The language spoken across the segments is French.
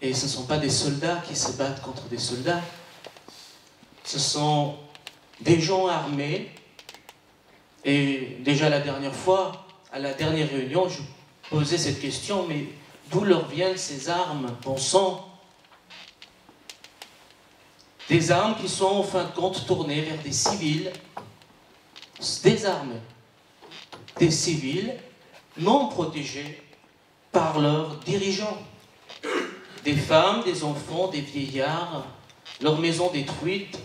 Et ce ne sont pas des soldats qui se battent contre des soldats. Ce sont des gens armés. Et déjà la dernière fois, à la dernière réunion, je posais cette question, mais d'où leur viennent ces armes, bon sang? Des armes qui sont en fin de compte tournées vers des civils, désarmés. Des civils non protégés par leurs dirigeants. Des femmes, des enfants, des vieillards, leurs maisons détruites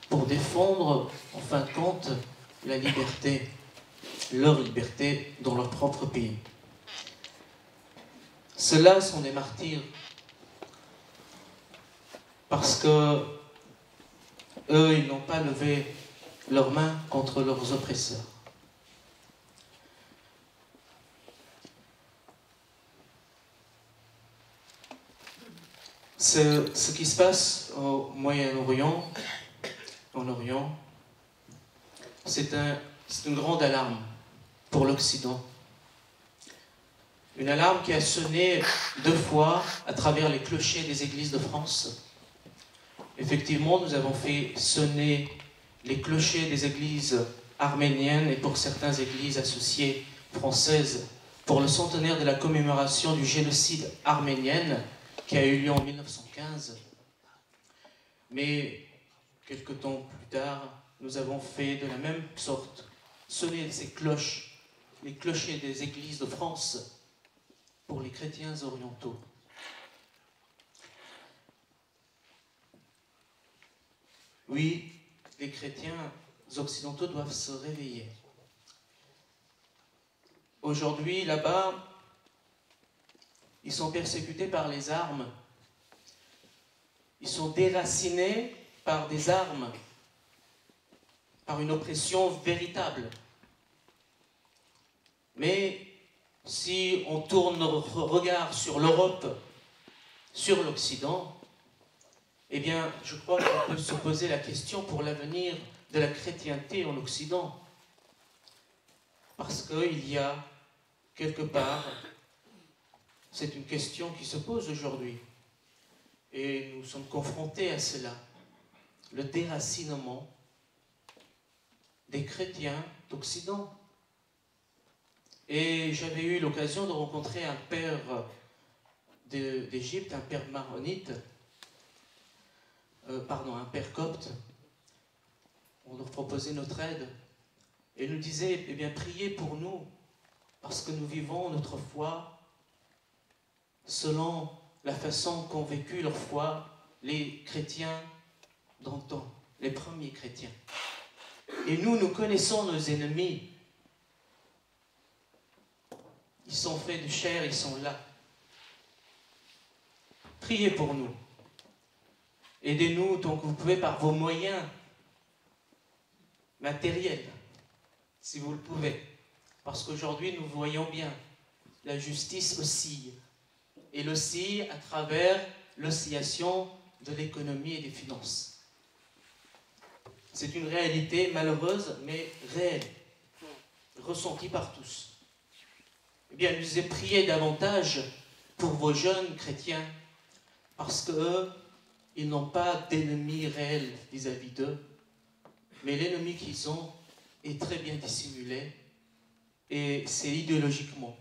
pour défendre, en fin de compte, la liberté, leur liberté dans leur propre pays. Ceux-là sont des martyrs parce que eux, ils n'ont pas levé leurs mains contre leurs oppresseurs. Ce qui se passe au Moyen-Orient, en Orient, c'est une grande alarme pour l'Occident. Une alarme qui a sonné 2 fois à travers les clochers des églises de France. Effectivement, nous avons fait sonner les clochers des églises arméniennes et pour certaines églises associées françaises pour le centenaire de la commémoration du génocide arménien qui a eu lieu en 1915. Mais quelque temps plus tard, nous avons fait de la même sorte sonner ces cloches, les clochers des églises de France pour les chrétiens orientaux. Oui, les chrétiens occidentaux doivent se réveiller. Aujourd'hui, là-bas, ils sont persécutés par les armes. Ils sont déracinés par des armes, par une oppression véritable. Mais si on tourne notre regard sur l'Europe, sur l'Occident, eh bien, je crois qu'on peut se poser la question pour l'avenir de la chrétienté en Occident. Parce qu'il y a, quelque part, c'est une question qui se pose aujourd'hui. Et nous sommes confrontés à cela. Le déracinement des chrétiens d'Occident. Et j'avais eu l'occasion de rencontrer un père d'Égypte, un père maronite, un père copte. On leur proposait notre aide. Et il nous disait, eh bien, priez pour nous, parce que nous vivons notre foi selon la façon qu'ont vécu leur foi les chrétiens d'antan, les premiers chrétiens. Et nous connaissons nos ennemis. Ils sont faits de chair, ils sont là. Priez pour nous. Aidez-nous tant que vous pouvez par vos moyens matériels, si vous le pouvez. Parce qu'aujourd'hui, nous voyons bien, la justice oscille. Elle oscille à travers l'oscillation de l'économie et des finances. C'est une réalité malheureuse, mais réelle, ressentie par tous. Eh bien, nous ai prié davantage pour vos jeunes chrétiens, parce qu'eux, ils n'ont pas d'ennemi réel vis-à-vis d'eux, mais l'ennemi qu'ils ont est très bien dissimulé, et c'est idéologiquement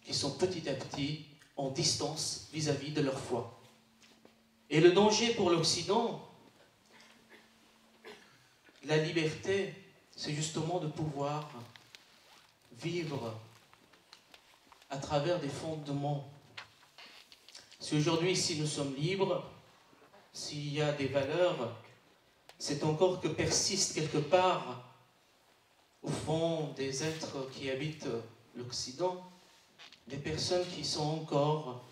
qu'ils sont petit à petit en distance vis-à-vis de leur foi. Et le danger pour l'Occident, la liberté, c'est justement de pouvoir vivre à travers des fondements. Si aujourd'hui, si nous sommes libres, s'il y a des valeurs, c'est encore que persistent quelque part, au fond des êtres qui habitent l'Occident, des personnes qui sont encore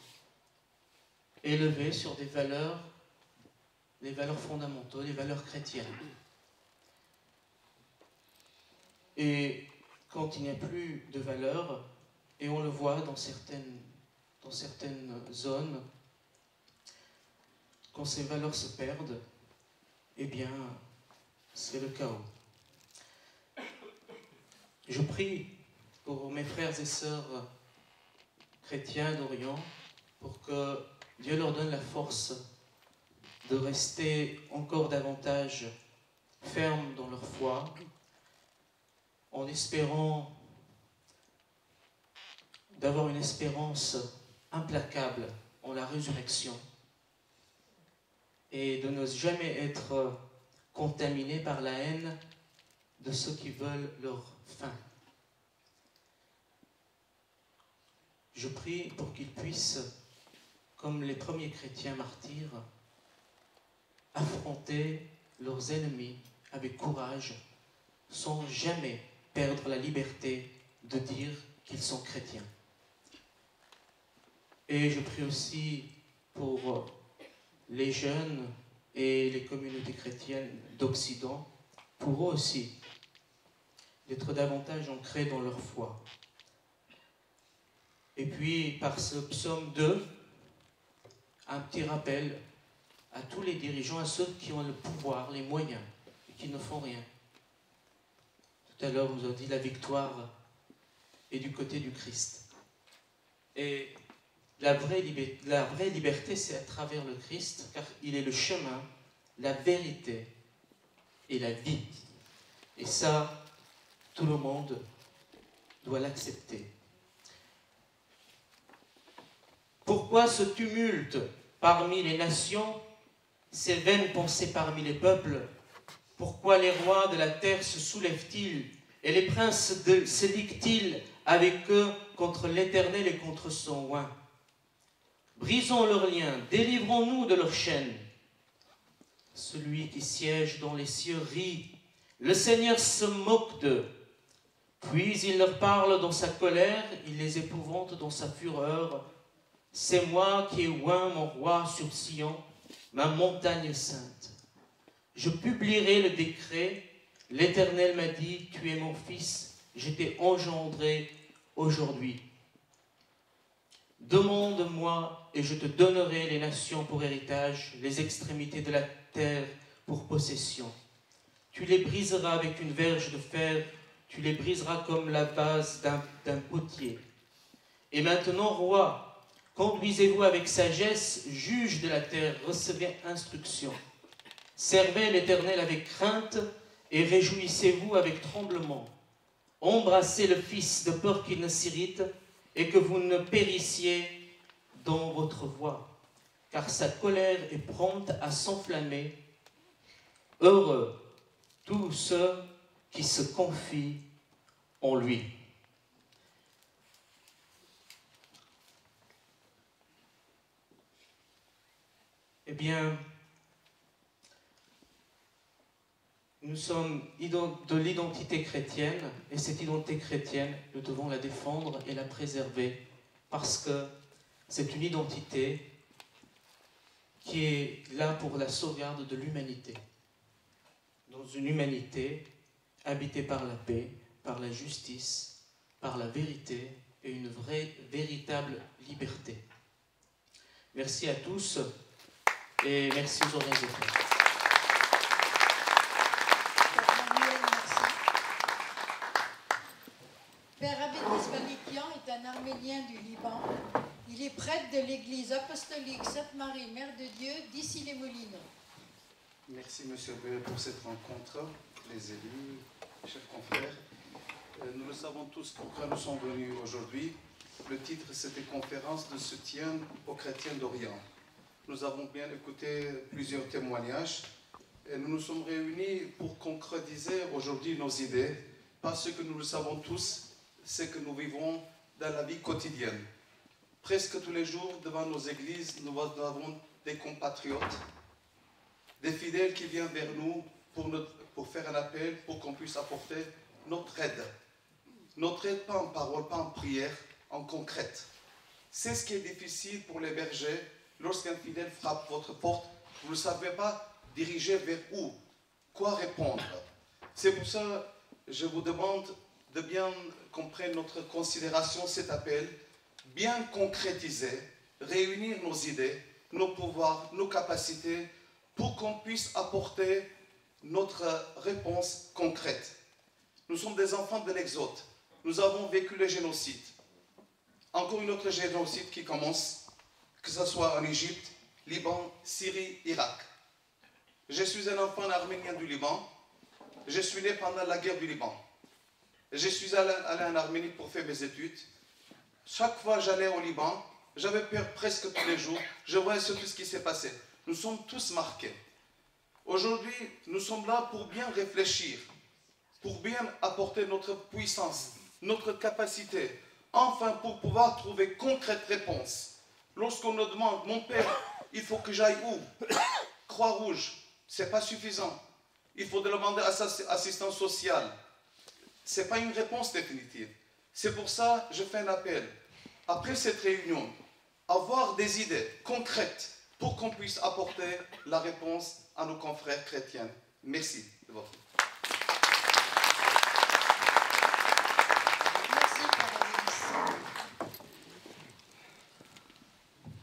élevées sur des valeurs fondamentaux, des valeurs chrétiennes. Et quand il n'y a plus de valeurs, et on le voit dans certaines zones, quand ces valeurs se perdent, eh bien, c'est le chaos. Je prie pour mes frères et sœurs chrétiens d'Orient, pour que Dieu leur donne la force de rester encore davantage fermes dans leur foi, en espérant d'avoir une espérance implacable en la résurrection et de ne jamais être contaminés par la haine de ceux qui veulent leur fin. Je prie pour qu'ils puissent, comme les premiers chrétiens martyrs, affronter leurs ennemis avec courage, sans jamais perdre la liberté de dire qu'ils sont chrétiens. Et je prie aussi pour les jeunes et les communautés chrétiennes d'Occident, pour eux aussi, d'être davantage ancrés dans leur foi. Et puis, par ce psaume 2, un petit rappel à tous les dirigeants, à ceux qui ont le pouvoir, les moyens, et qui ne font rien. Tout à l'heure, on nous a dit la victoire est du côté du Christ. Et la vraie liberté, c'est à travers le Christ, car il est le chemin, la vérité et la vie. Et ça, tout le monde doit l'accepter. Pourquoi ce tumulte parmi les nations, ces vaines pensées parmi les peuples? Pourquoi les rois de la terre se soulèvent-ils et les princes se liguent-ils avec eux contre l'Éternel et contre son oint? Brisons leurs liens, délivrons-nous de leurs chaînes. Celui qui siège dans les cieux rit, le Seigneur se moque d'eux. Puis il leur parle dans sa colère, il les épouvante dans sa fureur. C'est moi qui ai oint mon roi sur Sion, ma montagne sainte. Je publierai le décret, l'Éternel m'a dit, tu es mon fils, je t'ai engendré aujourd'hui. Demande-moi et je te donnerai les nations pour héritage, les extrémités de la terre pour possession. Tu les briseras avec une verge de fer, tu les briseras comme la base d'un potier. Et maintenant, roi, conduisez-vous avec sagesse, juge de la terre, recevez instruction. Servez l'Éternel avec crainte et réjouissez-vous avec tremblement. Embrassez le Fils de peur qu'il ne s'irrite et que vous ne périssiez dans votre voie, car sa colère est prompte à s'enflammer. Heureux tous ceux qui se confient en lui. Eh bien, nous sommes de l'identité chrétienne, et cette identité chrétienne, nous devons la défendre et la préserver, parce que c'est une identité qui est là pour la sauvegarde de l'humanité. Dans une humanité habitée par la paix, par la justice, par la vérité et une véritable liberté. Merci à tous et merci aux organisateurs. Père Abed Espanikian est un Arménien du Liban. Il est prêtre de l'église apostolique Sainte-Marie, Mère de Dieu, d'Issy-les-Moulineaux. Merci, Monsieur Beu, pour cette rencontre, les élus, chers confrères. Nous le savons tous pourquoi nous sommes venus aujourd'hui. Le titre, c'était « Conférence de soutien aux chrétiens d'Orient ». Nous avons bien écouté plusieurs témoignages et nous nous sommes réunis pour concrétiser aujourd'hui nos idées, parce que nous le savons tous, c'est que nous vivons dans la vie quotidienne. Presque tous les jours, devant nos églises, nous avons des compatriotes, des fidèles qui viennent vers nous pour faire un appel, pour qu'on puisse apporter notre aide. Notre aide, pas en parole, pas en prière, en concrète. C'est ce qui est difficile pour les bergers. Lorsqu'un fidèle frappe votre porte, vous ne savez pas diriger vers où, quoi répondre. C'est pour ça que je vous demande de bien comprendre notre considération, cet appel, bien concrétiser, réunir nos idées, nos pouvoirs, nos capacités, pour qu'on puisse apporter notre réponse concrète. Nous sommes des enfants de l'Exode. Nous avons vécu le génocide. Encore une autre génocide qui commence. que ce soit en Égypte, Liban, Syrie, Irak. Je suis un enfant arménien du Liban. Je suis né pendant la guerre du Liban. Je suis allé en Arménie pour faire mes études. Chaque fois que j'allais au Liban, j'avais peur presque tous les jours. Je voyais tout ce qui s'est passé. Nous sommes tous marqués. Aujourd'hui, nous sommes là pour bien réfléchir, pour bien apporter notre puissance, notre capacité, enfin pour pouvoir trouver concrètes réponses. Lorsqu'on nous demande, mon père, il faut que j'aille où? Croix-Rouge, ce n'est pas suffisant. Il faut demander assistance sociale. Ce n'est pas une réponse définitive. C'est pour ça que je fais un appel. Après cette réunion, avoir des idées concrètes pour qu'on puisse apporter la réponse à nos confrères chrétiens. Merci de votre écoute. Merci, Père Alice.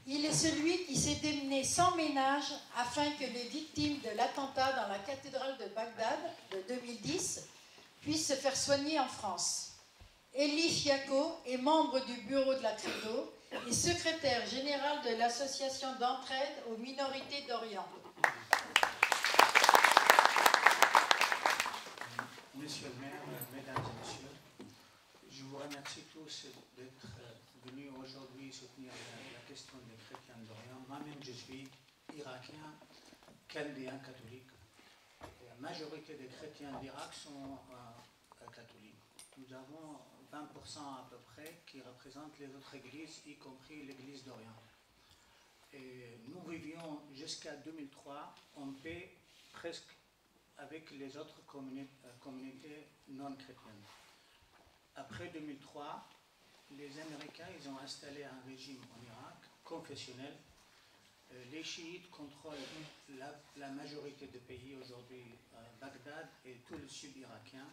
Il est celui qui s'est démené sans ménage afin que les victimes de l'attentat dans la cathédrale de Bagdad de 2010 puissent se faire soigner en France. Elie Fiaco est membre du bureau de la Credo et secrétaire général de l'association d'entraide aux minorités d'Orient. Monsieur le maire, mesdames et messieurs, je vous remercie tous d'être venus aujourd'hui soutenir la question des chrétiens d'Orient. Moi-même, je suis irakien, chaldéen catholique. La majorité des chrétiens d'Irak sont catholiques. Nous avons 20% à peu près qui représentent les autres églises, y compris l'église d'Orient. Et nous vivions jusqu'à 2003 en paix presque avec les autres communautés non chrétiennes. Après 2003, les Américains ils ont installé un régime en Irak confessionnel. Les chiites contrôlent la majorité des pays aujourd'hui, Bagdad et tout le sud irakien.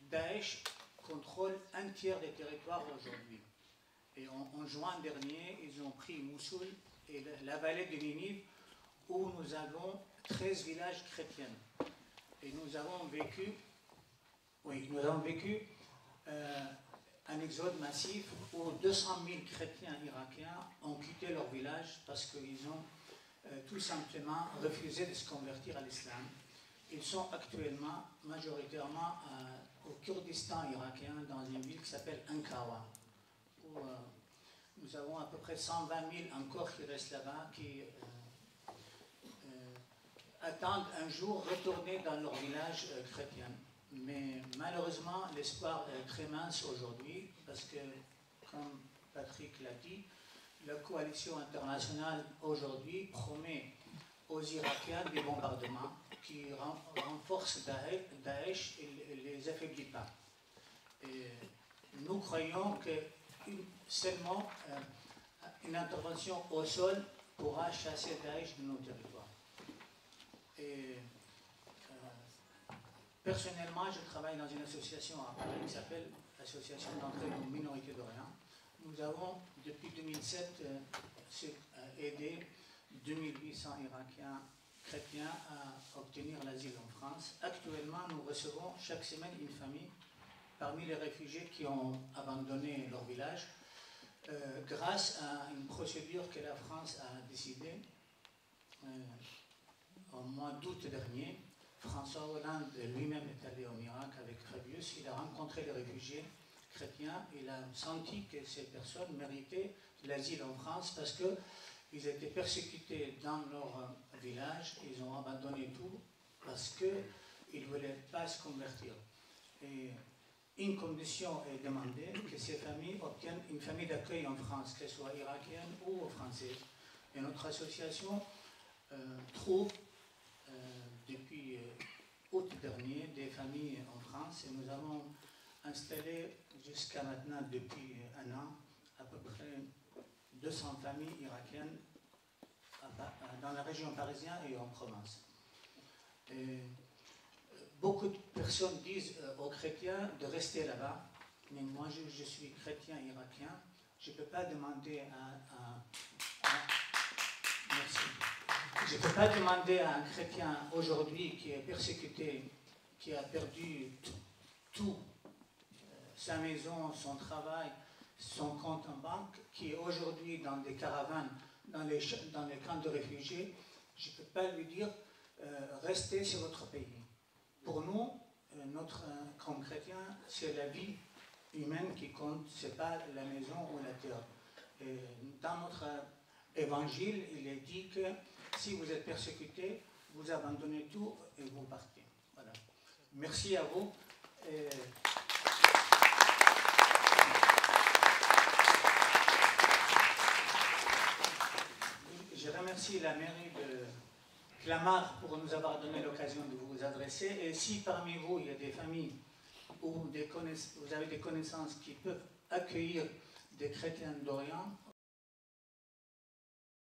Daesh contrôle un tiers des territoires aujourd'hui. Et en juin dernier, ils ont pris Mossoul et la vallée de Ninive où nous avons 13 villages chrétiens. Et nous avons vécu un exode massif où 200 000 chrétiens irakiens ont quitté leur village parce qu'ils ont tout simplement refusé de se convertir à l'islam. Ils sont actuellement majoritairement au Kurdistan irakien dans une ville qui s'appelle Ankawa, où nous avons à peu près 120 000 encore qui restent là-bas, qui attendent un jour retourner dans leur village chrétien. Mais malheureusement, l'espoir est très mince aujourd'hui parce que, comme Patrick l'a dit, la coalition internationale aujourd'hui promet aux Irakiens des bombardements qui renforcent Daesh et ne les affaiblit pas. Et nous croyons que seulement une intervention au sol pourra chasser Daesh de nos territoires. Et personnellement, je travaille dans une association à Paris qui s'appelle l'Association d'entraide aux minorités d'Orient. Nous avons, depuis 2007, aidé 2800 Irakiens chrétiens à obtenir l'asile en France. Actuellement, nous recevons chaque semaine une famille parmi les réfugiés qui ont abandonné leur village grâce à une procédure que la France a décidée au mois d'août dernier. François Hollande lui-même est allé au Irak avec Fabius. Il a rencontré les réfugiés chrétiens. Il a senti que ces personnes méritaient l'asile en France parce qu'ils étaient persécutés dans leur village. Ils ont abandonné tout parce qu'ils ne voulaient pas se convertir. Et une condition est demandée, que ces familles obtiennent une famille d'accueil en France, qu'elle soit irakienne ou française. Et notre association trouve depuis août dernier des familles en France et nous avons installé jusqu'à maintenant, depuis un an, à peu près 200 familles irakiennes dans la région parisienne et en Provence. Et beaucoup de personnes disent aux chrétiens de rester là-bas, mais moi je suis chrétien irakien, je ne peux pas demander merci. Je ne peux pas demander à un chrétien aujourd'hui qui est persécuté, qui a perdu tout, sa maison, son travail, son compte en banque, qui est aujourd'hui dans des caravanes, dans les camps de réfugiés, je ne peux pas lui dire restez sur votre pays. Pour nous, comme chrétiens, c'est la vie humaine qui compte, ce n'est pas la maison ou la terre. Et dans notre évangile, il est dit que si vous êtes persécutés, vous abandonnez tout et vous partez. Voilà. Merci à vous. Je remercie la mairie de Clamart pour nous avoir donné l'occasion de vous adresser. Et si parmi vous, il y a des familles où vous avez des connaissances qui peuvent accueillir des chrétiens d'Orient,